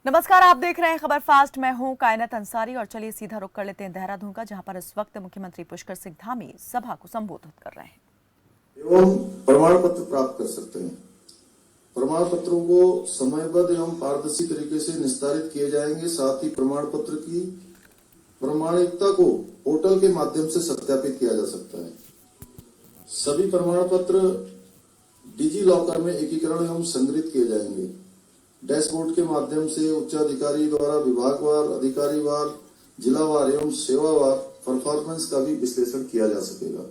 नमस्कार, आप देख रहे हैं खबर फास्ट। मैं हूं कायनात अंसारी और चलिए सीधा रुख कर लेते हैं देहरादून का, जहां पर इस वक्त मुख्यमंत्री पुष्कर सिंह धामी सभा को संबोधित कर रहे हैं। एवं प्रमाण पत्र प्राप्त कर सकते हैं। प्रमाण पत्रों को समयबद्ध एवं पारदर्शी तरीके से निस्तारित किए जाएंगे। साथ ही प्रमाण पत्र की प्रमाणिकता को पोर्टल के माध्यम से सत्यापित किया जा सकता है। सभी प्रमाण पत्र डिजी लॉकर में एकीकरण एवं संग्रहित किए जाएंगे। डैशबोर्ड के माध्यम से उच्चाधिकारी द्वारा विभागवार, अधिकारीवार, जिलावार एवं सेवावार परफॉर्मेंस का भी विश्लेषण किया जा सकेगा।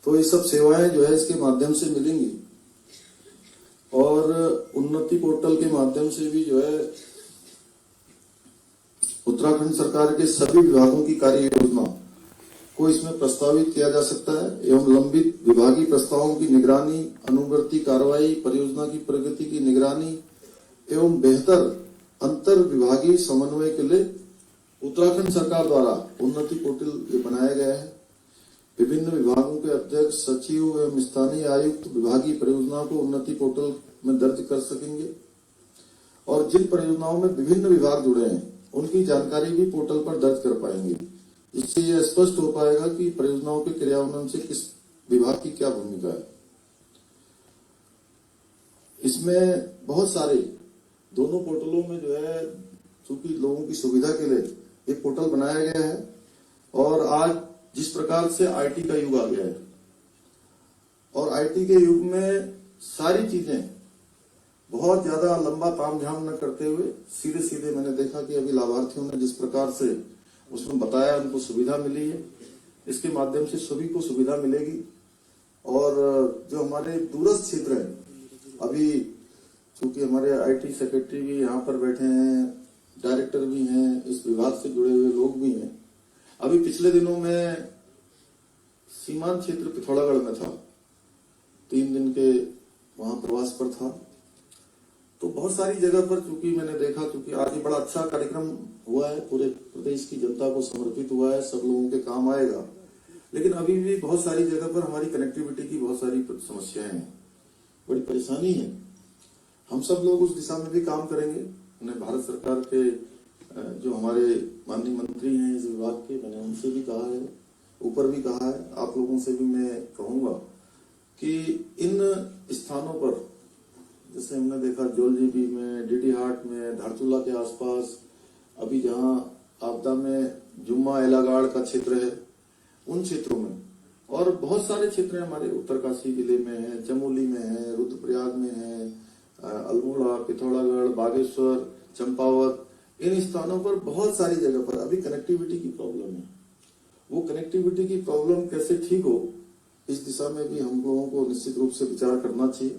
तो ये सब सेवाएं जो है इसके माध्यम से मिलेंगी और उन्नति पोर्टल के माध्यम से भी जो है उत्तराखंड सरकार के सभी विभागों की कार्य योजना को इसमें प्रस्तावित किया जा सकता है एवं लंबित विभागीय प्रस्तावों की निगरानी, अनुवर्ती कार्रवाई, परियोजना की प्रगति की निगरानी एवं बेहतर अंतर विभागीय समन्वय के लिए उत्तराखंड सरकार द्वारा उन्नति पोर्टल बनाया गया है। विभिन्न विभागों के अध्यक्ष, सचिव एवं स्थानीय आयुक्त विभागीय परियोजनाओं को उन्नति पोर्टल में दर्ज कर सकेंगे और जिन परियोजनाओं में विभिन्न विभाग जुड़े हैं उनकी जानकारी भी पोर्टल पर दर्ज कर पाएंगे। इससे यह स्पष्ट हो पाएगा कि परियोजनाओं के क्रियान्वयन से किस विभाग की क्या भूमिका है। इसमें बहुत सारे दोनों पोर्टलों में जो है चूंकि लोगों की सुविधा के लिए एक पोर्टल बनाया गया है और आज जिस प्रकार से आईटी का युग आ गया है और आईटी के युग में सारी चीजें बहुत ज्यादा लंबा तामझाम न करते हुए सीधे सीधे मैंने देखा कि अभी लाभार्थियों ने जिस प्रकार से उसमें बताया उनको सुविधा मिली है। इसके माध्यम से सभी को सुविधा मिलेगी और जो हमारे दूरस्थ क्षेत्र है, अभी चूंकि हमारे आईटी सेक्रेटरी भी यहाँ पर बैठे हैं, डायरेक्टर भी हैं, इस विभाग से जुड़े हुए लोग भी हैं। अभी पिछले दिनों में सीमांत क्षेत्र पिथौरागढ़ में था, 3 दिन के वहां प्रवास पर था। तो बहुत सारी जगह पर चूंकि मैंने देखा, चूंकि आज ये बड़ा अच्छा कार्यक्रम हुआ है, पूरे प्रदेश की जनता को समर्पित हुआ है, सब लोगों के काम आएगा। लेकिन अभी भी बहुत सारी जगह पर हमारी कनेक्टिविटी की बहुत सारी समस्याएं हैं, बड़ी परेशानी है। हम सब लोग उस दिशा में भी काम करेंगे। मैंने भारत सरकार के जो हमारे माननीय मंत्री हैं इस विभाग के, मैंने उनसे भी कहा है, ऊपर भी कहा है, आप लोगों से भी मैं कहूंगा कि इन स्थानों पर जैसे हमने देखा जोलजीबी में, डीडी हाट में, धारचूला के आसपास, अभी जहां आपदा में जुम्मा एलागाड़ का क्षेत्र है, उन क्षेत्रों में और बहुत सारे क्षेत्र हमारे उत्तरकाशी जिले में है, चमोली में है, रुद्रप्रयाग में है, अल्मोड़ा, पिथौरागढ़, बागेश्वर, चंपावत, इन स्थानों पर बहुत सारी जगह पर अभी कनेक्टिविटी की प्रॉब्लम है। वो कनेक्टिविटी की प्रॉब्लम कैसे ठीक हो, इस दिशा में भी हम लोगों को निश्चित रूप से विचार करना चाहिए।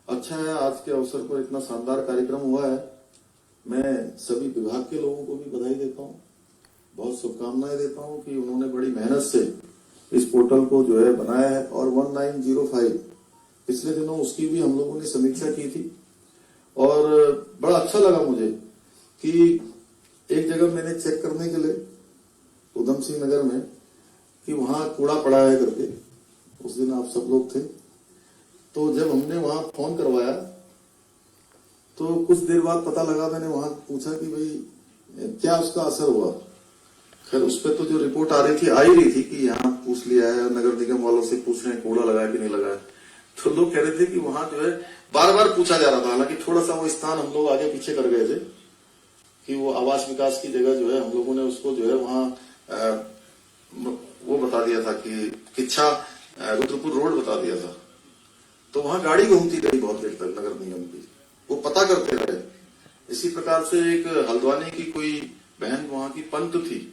अच्छा है आज के अवसर पर इतना शानदार कार्यक्रम हुआ है। मैं सभी विभाग के लोगों को भी बधाई देता हूँ, बहुत शुभकामनाएं देता हूँ कि उन्होंने बड़ी मेहनत से इस पोर्टल को जो है बनाया है और 1905 पिछले दिनों उसकी भी हम लोगों ने समीक्षा की थी और बड़ा अच्छा लगा मुझे कि एक जगह मैंने चेक करने के लिए उधम सिंह नगर में कि वहां कूड़ा पड़ा है करके, उस दिन आप सब लोग थे। तो जब हमने वहां फोन करवाया तो कुछ देर बाद पता लगा, मैंने वहां पूछा कि भाई क्या उसका असर हुआ। खैर उस पर तो जो रिपोर्ट आ रही थी कि यहाँ पूछ लिया है, नगर निगम वालों से पूछ रहे हैं कूड़ा लगाया कि नहीं लगाया। तो लोग कह रहे थे कि वहां जो है बार बार पूछा जा रहा था। हालांकि थोड़ा सा वो स्थान हम लोग आगे पीछे कर गए थे कि वो आवास विकास की जगह जो है हम लोगों ने उसको जो है वहां वो बता दिया था कि किच्छा रुद्रपुर रोड बता दिया था। तो वहां गाड़ी घूमती रही बहुत देर तक नगर निगम की, वो पता करते रहे। इसी प्रकार से एक हल्द्वानी की कोई बहन वहां की पंत थी,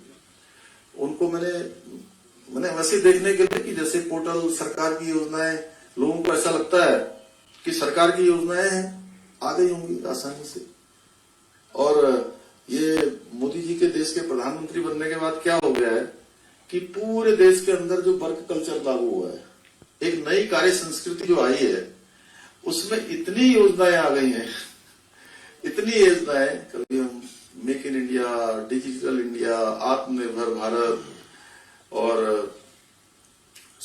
उनको मैंने वैसे देखने के लिए कि जैसे पोर्टल सरकार की योजनाएं, लोगों को ऐसा लगता है कि सरकार की योजनाएं आ गई होंगी आसानी से। और ये मोदी जी के देश के प्रधानमंत्री बनने के बाद क्या हो गया है कि पूरे देश के अंदर जो वर्क कल्चर लागू हुआ है, एक नई कार्य संस्कृति जो आई है, उसमें इतनी योजनाएं आ गई हैं, इतनी योजनाएं। कभी हम make in India, digital India, आत्मनिर्भर भारत और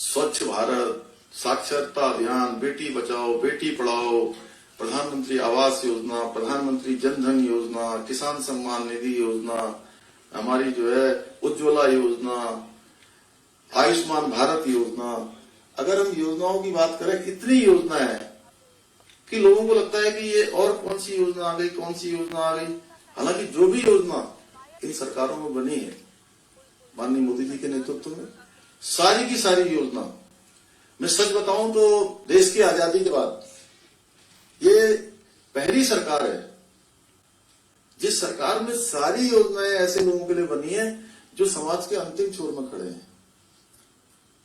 स्वच्छ भारत, साक्षरता अभियान, बेटी बचाओ बेटी पढ़ाओ, प्रधानमंत्री प्रधानमंत्री आवास योजना, प्रधानमंत्री जन धन योजना, किसान सम्मान निधि योजना, हमारी जो है उज्ज्वला योजना, आयुष्मान भारत योजना, अगर हम योजनाओं की बात करें, इतनी योजनाएं हैं कि लोगों को लगता है कि ये और कौन सी योजना आ गई, कौन सी योजना आ गई। हालांकि जो भी योजना इन सरकारों में बनी है माननीय मोदी जी के नेतृत्व में, सारी की सारी योजना, मैं सच बताऊं तो देश की आजादी के बाद ये पहली सरकार है जिस सरकार में सारी योजनाएं ऐसे लोगों के लिए बनी है जो समाज के अंतिम छोर में खड़े हैं,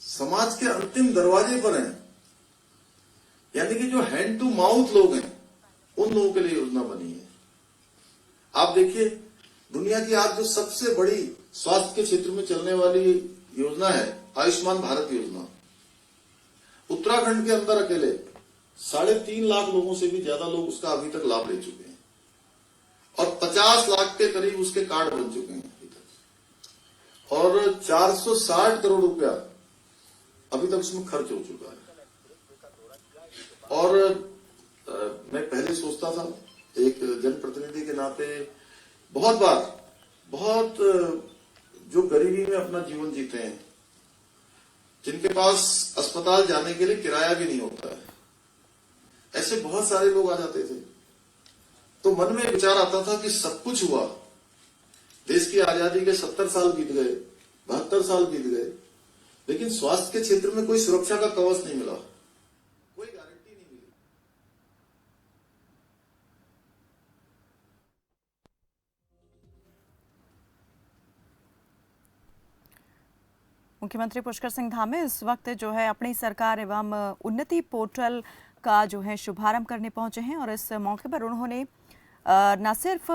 समाज के अंतिम दरवाजे पर हैं, यानी कि जो हैंड टू माउथ लोग हैं, उन लोगों के लिए योजना बनी है। आप देखिए, दुनिया की आज जो सबसे बड़ी स्वास्थ्य के क्षेत्र में चलने वाली योजना है आयुष्मान भारत योजना, उत्तराखंड के अंदर अकेले 3.5 लाख लोगों से भी ज्यादा लोग उसका अभी तक लाभ ले चुके हैं और 50 लाख के करीब उसके कार्ड बन चुके हैं अभी तक, और 460 करोड़ रुपया अभी तक उसमें खर्च हो चुका है। और मैं पहले सोचता था एक जनप्रतिनिधि के नाते, बहुत जो गरीबी में अपना जीवन जीते हैं, जिनके पास अस्पताल जाने के लिए किराया भी नहीं होता है, ऐसे बहुत सारे लोग आ जाते थे। तो मन में विचार आता था कि सब कुछ हुआ, देश की आजादी के 70 साल बीत गए, 72 साल बीत गए, लेकिन स्वास्थ्य के क्षेत्र में कोई सुरक्षा का कवच नहीं मिला, कोई गारंटी नहीं मिली। मुख्यमंत्री पुष्कर सिंह धामी इस वक्त जो है अपनी सरकार एवं उन्नति पोर्टल का जो है शुभारंभ करने पहुंचे हैं और इस मौके पर उन्होंने न सिर्फ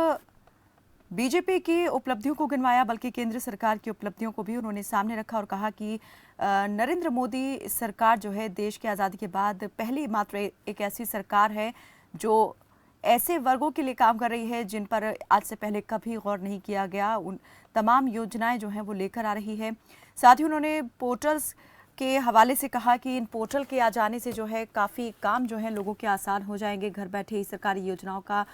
बीजेपी की उपलब्धियों को गिनवाया बल्कि केंद्र सरकार की उपलब्धियों को भी उन्होंने सामने रखा और कहा कि नरेंद्र मोदी सरकार जो है देश की आज़ादी के बाद पहली मात्र एक ऐसी सरकार है जो ऐसे वर्गों के लिए काम कर रही है जिन पर आज से पहले कभी गौर नहीं किया गया। उन तमाम योजनाएं जो हैं वो लेकर आ रही है। साथ ही उन्होंने पोर्टल्स के हवाले से कहा कि इन पोर्टल के आ जाने से जो है काफ़ी काम जो है लोगों के आसान हो जाएंगे। घर बैठे ही सरकारी योजनाओं का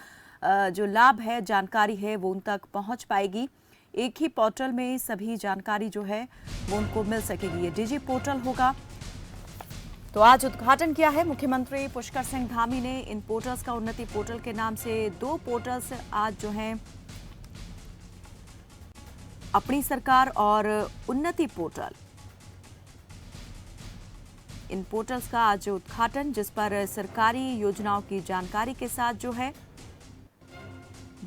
जो लाभ है, जानकारी है, वो उन तक पहुंच पाएगी। एक ही पोर्टल में सभी जानकारी जो है वो उनको मिल सकेगी। ये डिजी पोर्टल होगा। तो आज उद्घाटन किया है मुख्यमंत्री पुष्कर सिंह धामी ने इन पोर्टल्स का। उन्नति पोर्टल के नाम से 2 पोर्टल्स आज जो हैं अपनी सरकार और उन्नति पोर्टल, इन पोर्टल्स का आज उद्घाटन, जिस पर सरकारी योजनाओं की जानकारी के साथ जो है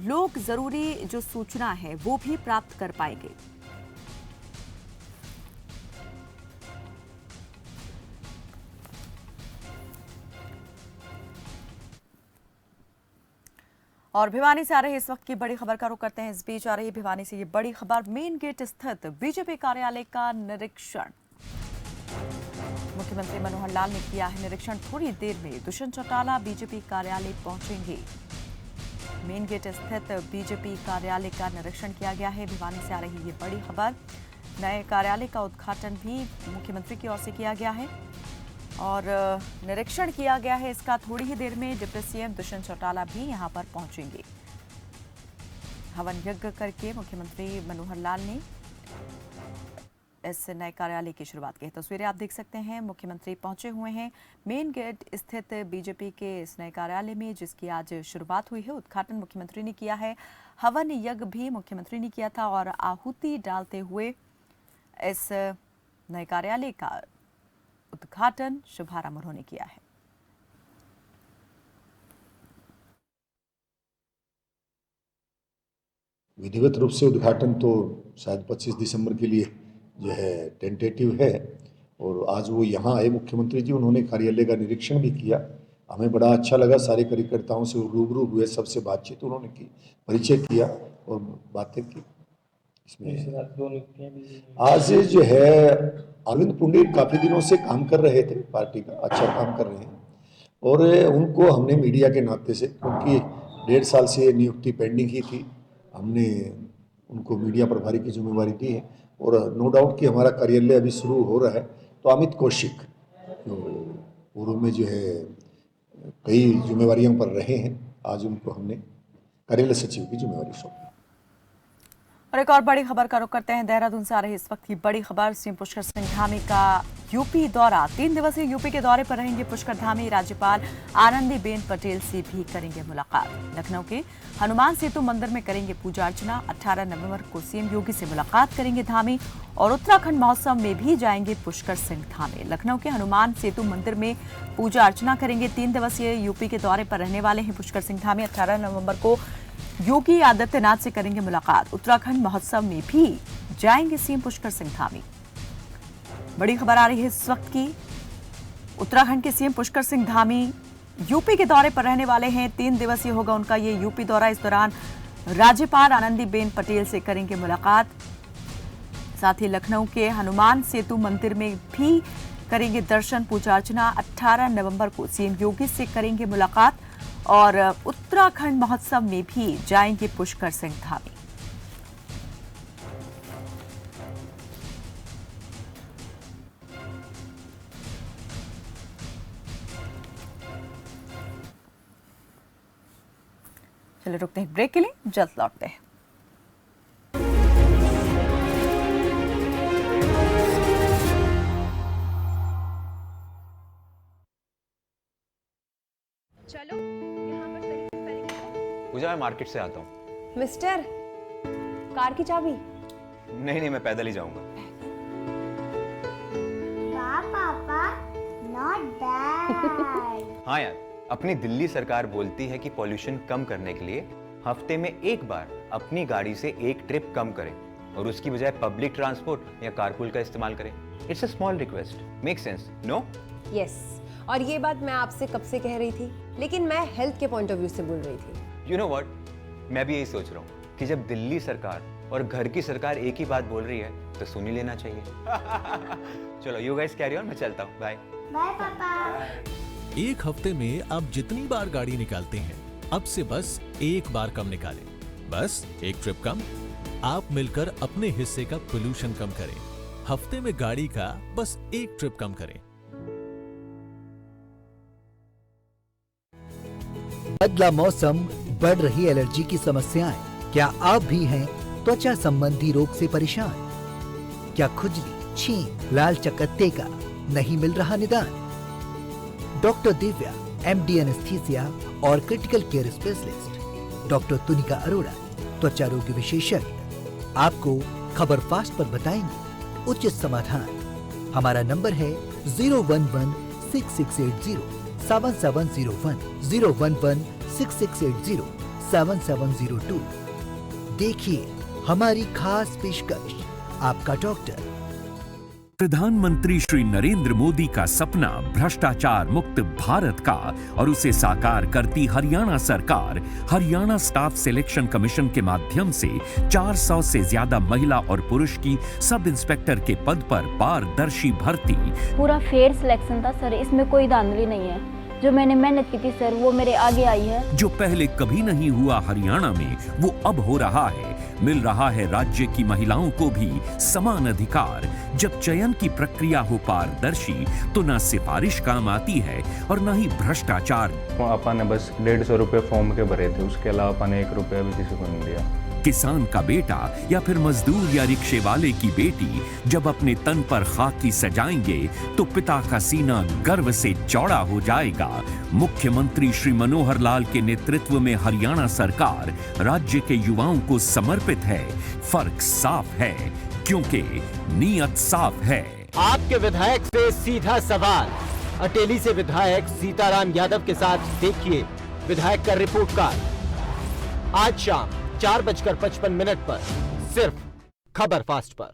लोग जरूरी जो सूचना है वो भी प्राप्त कर पाएंगे। और भिवानी से आ रही इस वक्त की बड़ी खबर का रुख करते हैं। इस बीच आ रही भिवानी से ये बड़ी खबर, मेन गेट स्थित बीजेपी कार्यालय का निरीक्षण। मुख्यमंत्री मनोहर लाल ने किया है निरीक्षण। थोड़ी देर में दुष्यंत चौटाला बीजेपी कार्यालय पहुंचेंगे। मेन गेट स्थित बीजेपी कार्यालय का निरीक्षण किया गया है। भिवानी से आ रही ये बड़ी खबर, नए कार्यालय का उद्घाटन भी मुख्यमंत्री की ओर से किया गया है और निरीक्षण किया गया है इसका। थोड़ी ही देर में डिप्टी सीएम दुष्यंत चौटाला भी यहां पर पहुंचेंगे। हवन यज्ञ करके मुख्यमंत्री मनोहर लाल ने इस नए कार्यालय की शुरुआत की है। तस्वीरें आप देख सकते हैं, मुख्यमंत्री पहुंचे हुए हैं मेन गेट स्थित बीजेपी के इस नए कार्यालय में, जिसकी आज शुरुआत हुई है। उद्घाटन मुख्यमंत्री ने किया है। हवन यज्ञ भी मुख्यमंत्री ने किया था और आहुति डालते हुए इस नए कार्यालय का उद्घाटन शुभारंभ उन्होंने किया है। विधिवत रूप से उद्घाटन तो शायद 25 दिसंबर के लिए जो है टेंटेटिव है और आज वो यहाँ आए मुख्यमंत्री जी, उन्होंने कार्यालय का निरीक्षण भी किया। हमें बड़ा अच्छा लगा, सारे कार्यकर्ताओं से रूबरू हुए, सबसे बातचीत उन्होंने की, परिचय किया और बातें की। इसमें आज जो है अरविंद पुंडीर काफ़ी दिनों से काम कर रहे थे, पार्टी का अच्छा काम कर रहे हैं और उनको हमने मीडिया के नाते से, क्योंकि 1.5 साल से नियुक्ति पेंडिंग ही थी, हमने उनको मीडिया प्रभारी की जिम्मेवारी दी है और नो डाउट कि हमारा कार्यालय अभी शुरू हो रहा है। तो अमित कौशिक जो पूर्व में जो है कई जिम्मेवारियों पर रहे हैं। आज उनको हमने कार्यालय सचिव की जिम्मेवारी सौंपी। और एक और बड़ी खबर का रुख करते हैं। देहरादून से आ रही इस वक्त की बड़ी खबर, सीएम पुष्कर सिंह धामी का यूपी दौरा। 3 दिवसीय यूपी के दौरे पर रहेंगे पुष्कर धामी। राज्यपाल आनंदीबेन पटेल से भी करेंगे मुलाकात। लखनऊ के हनुमान सेतु मंदिर में करेंगे पूजा अर्चना। 18 नवंबर को सीएम योगी से मुलाकात करेंगे धामी और उत्तराखंड महोत्सव में भी जाएंगे पुष्कर सिंह धामी। लखनऊ के हनुमान सेतु मंदिर में पूजा अर्चना करेंगे। 3 दिवसीय यूपी के दौरे पर रहने वाले हैं पुष्कर सिंह धामी। 18 नवंबर को योगी आदित्यनाथ से करेंगे मुलाकात। उत्तराखंड महोत्सव में भी जाएंगे सीएम पुष्कर सिंह धामी। बड़ी खबर आ रही है इस वक्त की। उत्तराखंड के सीएम पुष्कर सिंह धामी यूपी के दौरे पर रहने वाले हैं। 3 दिवसीय होगा उनका ये यूपी दौरा। इस दौरान राज्यपाल आनंदीबेन पटेल से करेंगे मुलाकात। साथ ही लखनऊ के हनुमान सेतु मंदिर में भी करेंगे दर्शन पूजा अर्चना। 18 नवंबर को सीएम योगी से करेंगे मुलाकात और उत्तराखंड महोत्सव में भी जाएंगे पुष्कर सिंह धामी। चलिए रुकते हैं ब्रेक के लिए, जल्द लौटते हैं। चलो यहाँ पर सही स्पेलिंग है। पूजा, मैं मार्केट से आता हूँ। मिस्टर, कार की चाबी। नहीं, मैं पैदल ही जाऊंगा। वाह पापा, not bad। हाँ यार, अपनी दिल्ली सरकार बोलती है कि पॉल्यूशन कम करने के लिए हफ्ते में एक बार अपनी गाड़ी से एक ट्रिप कम करें और उसकी बजाय पब्लिक ट्रांसपोर्ट या कारपूल का इस्तेमाल करें। It's a small request, make sense, no? Yes, और ये बात मैं आपसे कब से कह रही थी, लेकिन मैं हेल्थ के पॉइंट ऑफ व्यू से बोल रही थी। यू नो व्हाट, मैं भी यही सोच रहा हूँ कि जब दिल्ली सरकार और घर की सरकार एक ही बात बोल रही है तो सुन ही लेना चाहिए। चलो यू गाइस कैरी ऑन, मैं चलता हूँ, बाय। बाय पापा। एक हफ्ते में आप जितनी बार गाड़ी निकालते हैं, अब से बस एक बार कम निकालें। बस एक ट्रिप कम। आप मिलकर अपने हिस्से का पोल्यूशन कम करें। हफ्ते में गाड़ी का बस एक ट्रिप कम करें। बदला मौसम, बढ़ रही एलर्जी की समस्याएं। क्या आप भी हैं त्वचा संबंधी रोग से परेशान? क्या खुजली, छींक, लाल चकत्ते का नहीं मिल रहा निदान? डॉक्टर दिव्या, MD एनेस्थीसिया और critical care specialist doctor Tunika Arora, त्वचा रोग विशेषज्ञ, आपको खबर फास्ट पर बताएंगे उचित समाधान। हमारा नंबर है 011-6680-7701, 011-6680-7702। देखिए हमारी खास पेशकश, आपका डॉक्टर। प्रधानमंत्री श्री नरेंद्र मोदी का सपना भ्रष्टाचार मुक्त भारत का और उसे साकार करती हरियाणा सरकार हरियाणा स्टाफ सिलेक्शन कमीशन के माध्यम से 400 से ज्यादा महिला और पुरुष की सब इंस्पेक्टर के पद पर पारदर्शी भर्ती। पूरा फेयर सिलेक्शन था सर, इसमें कोई धांधली नहीं है। जो मैंने मेहनत की थी सर, वो मेरे आगे आई है। जो पहले कभी नहीं हुआ हरियाणा में, वो अब हो रहा है। मिल रहा है राज्य की महिलाओं को भी समान अधिकार। जब चयन की प्रक्रिया हो पारदर्शी तो न सिफारिश काम आती है और न ही भ्रष्टाचार। अपन ने बस 150 रुपए फॉर्म के भरे थे, उसके अलावा अपन ने 1 रुपया भी किसी को नहीं दिया। किसान का बेटा या फिर मजदूर या रिक्शे वाले की बेटी जब अपने तन पर खाकी सजाएंगे तो पिता का सीना गर्व से चौड़ा हो जाएगा। मुख्यमंत्री श्री मनोहर लाल के नेतृत्व में हरियाणा सरकार राज्य के युवाओं को समर्पित है। फर्क साफ है क्योंकि नीयत साफ है। आपके विधायक से सीधा सवाल। अटेली से विधायक सीताराम यादव के साथ देखिए विधायक का रिपोर्ट कार्ड आज शाम 4:55 पर सिर्फ खबर फास्ट पर।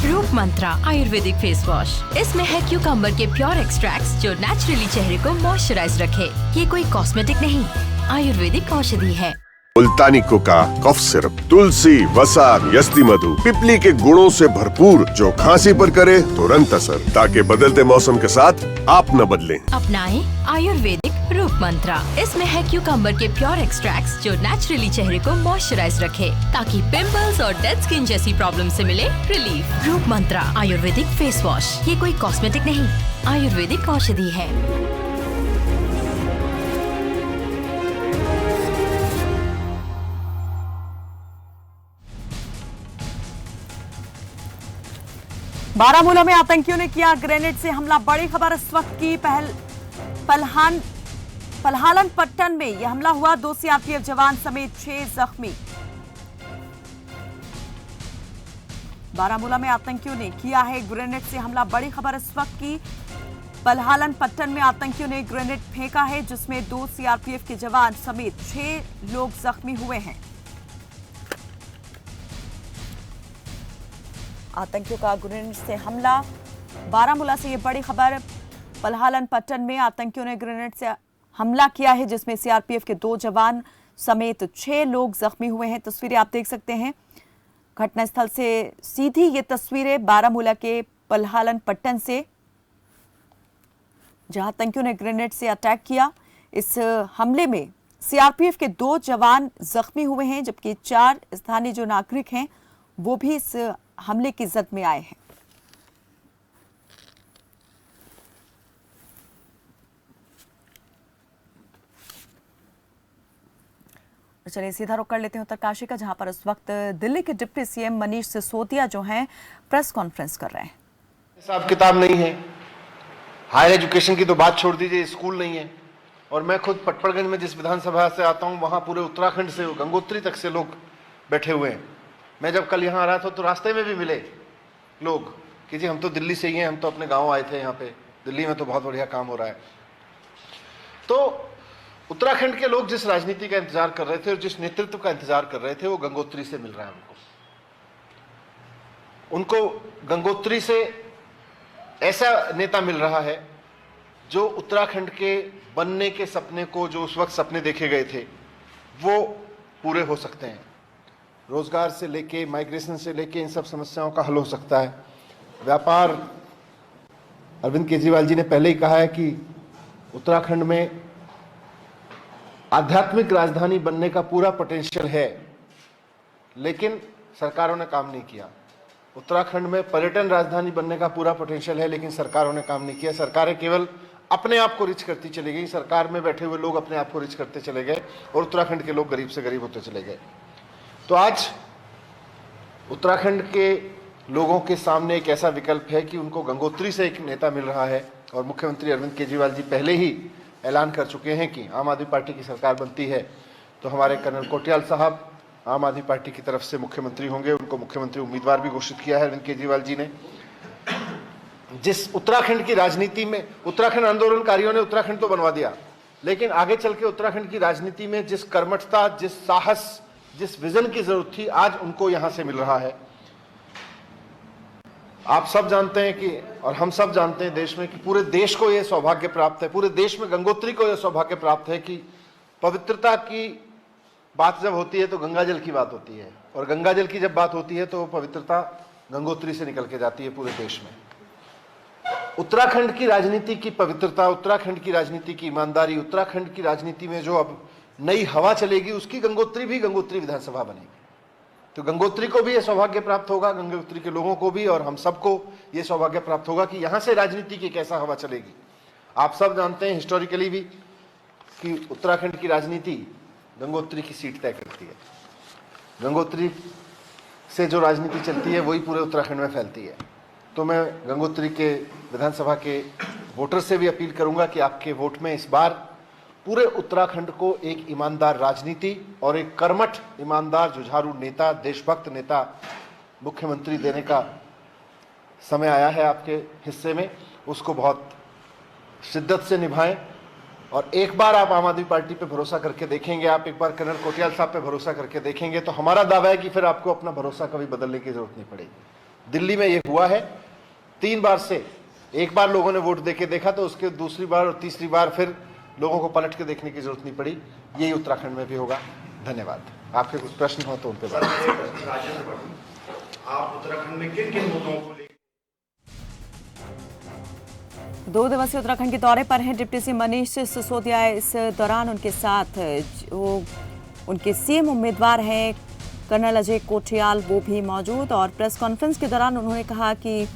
रूप मंत्रा आयुर्वेदिक फेस वॉश, इसमें है क्यूकम्बर के प्योर एक्सट्रैक्ट्स जो नेचुरली चेहरे को मॉइस्चराइज रखे। ये कोई कॉस्मेटिक नहीं, आयुर्वेदिक औषधि है। मुल्तानी कोका कफ सिरप, तुलसी, वसा, यस्ती मधु, पिपली के गुणों से भरपूर जो खांसी पर करे तुरंत असर, ताकि बदलते मौसम के साथ आप न बदलें। अपनाएं आयुर्वेदिक रूप मंत्रा। इसमें है क्यूकम्बर के प्योर एक्सट्रैक्ट्स जो नेचुरली चेहरे को मॉइस्चराइज रखे ताकि पिंपल्स और डेड स्किन जैसी प्रॉब्लम से मिले रिलीफ। रूप मंत्रा आयुर्वेदिक फेस वॉश, ये कोई कॉस्मेटिक नहीं, आयुर्वेदिक औषधि है। बारामूला में आतंकियों ने किया ग्रेनेड से हमला। बड़ी खबर इस वक्त की। पलहालन पट्टन में यह हमला हुआ। 2 सीआरपीएफ जवान समेत 6 जख्मी। बारामूला में आतंकियों ने किया है ग्रेनेड से हमला। बड़ी खबर इस वक्त की। पलहालन पट्टन में आतंकियों ने ग्रेनेड फेंका है, जिसमें 2 सीआरपीएफ के जवान समेत 6 लोग जख्मी हुए हैं। आतंकियों का ग्रेनेड से हमला। बारामूला से ये बड़ी खबर। पलहालन पट्टन में आतंकियों ने ग्रेनेड से हमला किया है, जिसमें सीआरपीएफ के 2 जवान समेत 6 लोग जख्मी हुए हैं। तस्वीरें आप देख सकते हैं घटनास्थल से सीधी। ये तस्वीरें बारामूला के पलहालन पट्टन से, जहां आतंकियों ने ग्रेनेड से अटैक किया। इस हमले में सीआरपीएफ के 2 जवान जख्मी हुए हैं, जबकि 4 स्थानीय जो नागरिक हैं वो भी इस हमले की जद में आए हैं। चलिए सीधा रुख कर लेते हैं उत्तरकाशी का, जहां पर इस वक्त दिल्ली के डिप्टी सीएम मनीष सिसोदिया जो हैं प्रेस कॉन्फ्रेंस कर रहे हैं। हिसाब किताब नहीं है, हायर एजुकेशन की तो बात छोड़ दीजिए, स्कूल नहीं है। और मैं खुद पटपड़गंज में जिस विधानसभा से आता हूं, वहां पूरे उत्तराखंड से गंगोत्री तक से लोग बैठे हुए हैं। मैं जब कल यहाँ आ रहा था तो रास्ते में भी मिले लोग कि जी हम तो दिल्ली से ही हैं, हम तो अपने गांव आए थे, यहाँ पे दिल्ली में तो बहुत बढ़िया काम हो रहा है। तो उत्तराखंड के लोग जिस राजनीति का इंतजार कर रहे थे और जिस नेतृत्व का इंतजार कर रहे थे, वो गंगोत्री से मिल रहा है उनको गंगोत्री से ऐसा नेता मिल रहा है जो उत्तराखंड के बनने के सपने को, जो उस वक्त सपने देखे गए थे, वो पूरे हो सकते हैं। रोजगार से लेके, माइग्रेशन से लेके इन सब समस्याओं का हल हो सकता है। व्यापार, अरविंद केजरीवाल जी ने पहले ही कहा है कि उत्तराखंड में आध्यात्मिक राजधानी बनने का पूरा पोटेंशियल है, लेकिन सरकारों ने काम नहीं किया। उत्तराखंड में पर्यटन राजधानी बनने का पूरा पोटेंशियल है, लेकिन सरकारों ने काम नहीं किया। सरकारें केवल अपने आप को रिच करती चली गई, सरकार में बैठे हुए लोग अपने आप को रिच करते चले गए और उत्तराखंड के लोग गरीब से गरीब होते चले गए। तो आज उत्तराखंड के लोगों के सामने एक ऐसा विकल्प है कि उनको गंगोत्री से एक नेता मिल रहा है और मुख्यमंत्री अरविंद केजरीवाल जी पहले ही ऐलान कर चुके हैं कि आम आदमी पार्टी की सरकार बनती है तो हमारे कर्नल कोटियाल साहब आम आदमी पार्टी की तरफ से मुख्यमंत्री होंगे। उनको मुख्यमंत्री उम्मीदवार भी घोषित किया है अरविंद केजरीवाल जी ने। जिस उत्तराखंड की राजनीति में, उत्तराखंड आंदोलनकारियों ने उत्तराखंड तो बनवा दिया, लेकिन आगे चल के उत्तराखंड की राजनीति में जिस कर्मठता, जिस साहस, जिस विजन की जरूरत थी, आज उनको यहां से मिल रहा है। आप सब जानते हैं कि, और हम सब जानते हैं देश में, कि पूरे देश को यह सौभाग्य प्राप्त है, पूरे देश में गंगोत्री को यह सौभाग्य प्राप्त है कि पवित्रता की बात जब होती है तो गंगा जल की बात होती है, और गंगा जल की जब बात होती है तो पवित्रता गंगोत्री से निकल के जाती है पूरे देश में। उत्तराखंड की राजनीति की पवित्रता, उत्तराखंड की राजनीति की ईमानदारी, उत्तराखंड की राजनीति में जो अब नई हवा चलेगी, उसकी गंगोत्री भी गंगोत्री विधानसभा बनेगी। तो गंगोत्री को भी यह सौभाग्य प्राप्त होगा, गंगोत्री के लोगों को भी, और हम सबको यह सौभाग्य प्राप्त होगा कि यहां से राजनीति की कैसा हवा चलेगी। आप सब जानते हैं हिस्टोरिकली भी कि उत्तराखंड की राजनीति गंगोत्री की सीट तय करती है। गंगोत्री से जो राजनीति चलती है वही पूरे उत्तराखंड में फैलती है। तो मैं गंगोत्री के विधानसभा के वोटर से भी अपील करूंगा कि आपके वोट में इस बार पूरे उत्तराखंड को एक ईमानदार राजनीति और एक कर्मठ, ईमानदार, जुझारू नेता, देशभक्त नेता मुख्यमंत्री देने का समय आया है आपके हिस्से में। उसको बहुत शिद्दत से निभाएं और एक बार आप आम आदमी पार्टी पे भरोसा करके देखेंगे, आप एक बार कर्नल कोटियाल साहब पे भरोसा करके देखेंगे, तो हमारा दावा है कि फिर आपको अपना भरोसा कभी बदलने की जरूरत नहीं पड़ेगी। दिल्ली में ये हुआ है 3 बार से, एक बार लोगों ने वोट देके देखा तो उसके दूसरी बार और तीसरी बार फिर लोगों को पलट के देखने की जरूरत नहीं पड़ी। यही उत्तराखंड में भी होगा। धन्यवाद। आपके कुछ प्रश्न हो तो उन पे बात आप उत्तराखंड में किन मुद्दों को 2 दिवसीय उत्तराखंड के दौरे पर हैं डिप्टी सीएम मनीष सिसोदिया। इस दौरान उनके साथ जो उनके सीएम उम्मीदवार हैं कर्नल अजय कोटियाल, वो भी मौजूद। और प्रेस कॉन्फ्रेंस के दौरान उन्होंने कहा कि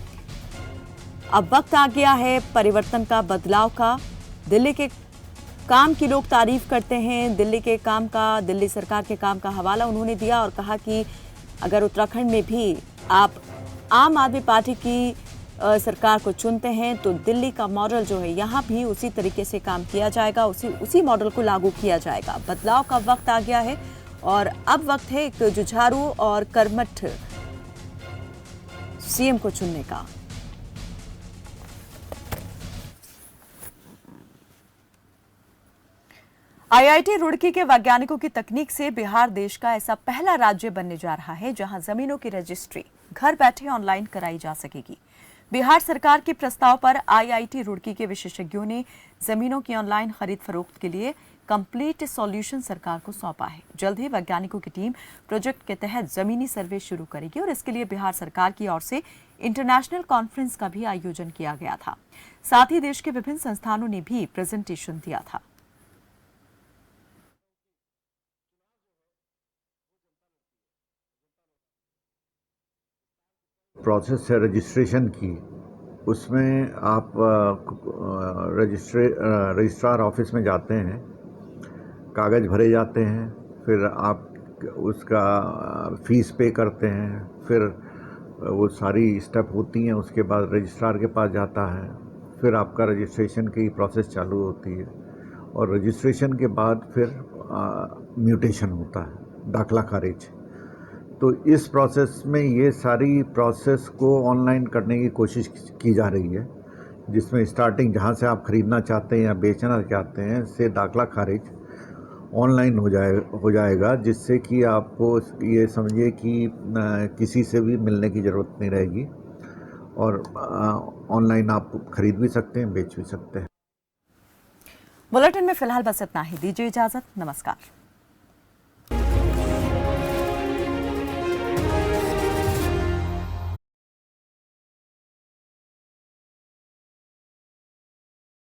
अब वक्त आ गया है परिवर्तन का, बदलाव का। दिल्ली के काम की लोग तारीफ करते हैं, दिल्ली के काम का, दिल्ली सरकार के काम का हवाला उन्होंने दिया और कहा कि अगर उत्तराखंड में भी आप आम आदमी पार्टी की सरकार को चुनते हैं तो दिल्ली का मॉडल जो है यहाँ भी उसी तरीके से काम किया जाएगा, उसी मॉडल को लागू किया जाएगा। बदलाव का वक्त आ गया है और अब वक्त है एक जुझारू और कर्मठ सीएम को चुनने का। आईआईटी रुड़की के वैज्ञानिकों की तकनीक से बिहार देश का ऐसा पहला राज्य बनने जा रहा है जहां जमीनों की रजिस्ट्री घर बैठे ऑनलाइन कराई जा सकेगी। बिहार सरकार के प्रस्ताव पर आईआईटी रुड़की के विशेषज्ञों ने जमीनों की ऑनलाइन खरीद फरोख्त के लिए कंप्लीट सॉल्यूशन सरकार को सौंपा है। जल्द ही वैज्ञानिकों की टीम प्रोजेक्ट के तहत जमीनी सर्वे शुरू करेगी और इसके लिए बिहार सरकार की ओर से इंटरनेशनल कॉन्फ्रेंस का भी आयोजन किया गया था। साथ ही देश के विभिन्न संस्थानों ने भी प्रेजेंटेशन दिया था। प्रोसेस है रजिस्ट्रेशन की, उसमें आप रजिस्ट्रार ऑफिस में जाते हैं, कागज़ भरे जाते हैं, फिर आप उसका फीस पे करते हैं, फिर वो सारी स्टेप होती हैं, उसके बाद रजिस्ट्रार के पास जाता है, फिर आपका रजिस्ट्रेशन की प्रोसेस चालू होती है और रजिस्ट्रेशन के बाद फिर म्यूटेशन होता है, दाखला खारिज। तो इस प्रोसेस में ये सारी प्रोसेस को ऑनलाइन करने की कोशिश की जा रही है, जिसमें स्टार्टिंग जहाँ से आप ख़रीदना चाहते हैं या बेचना चाहते हैं से दाखला खारिज ऑनलाइन हो जाएगा, जिससे कि आपको ये समझिए कि किसी से भी मिलने की ज़रूरत नहीं रहेगी और ऑनलाइन आप खरीद भी सकते हैं, बेच भी सकते हैं। बुलेटिन में फिलहाल बस इतना ही। दीजिए इजाज़त। नमस्कार।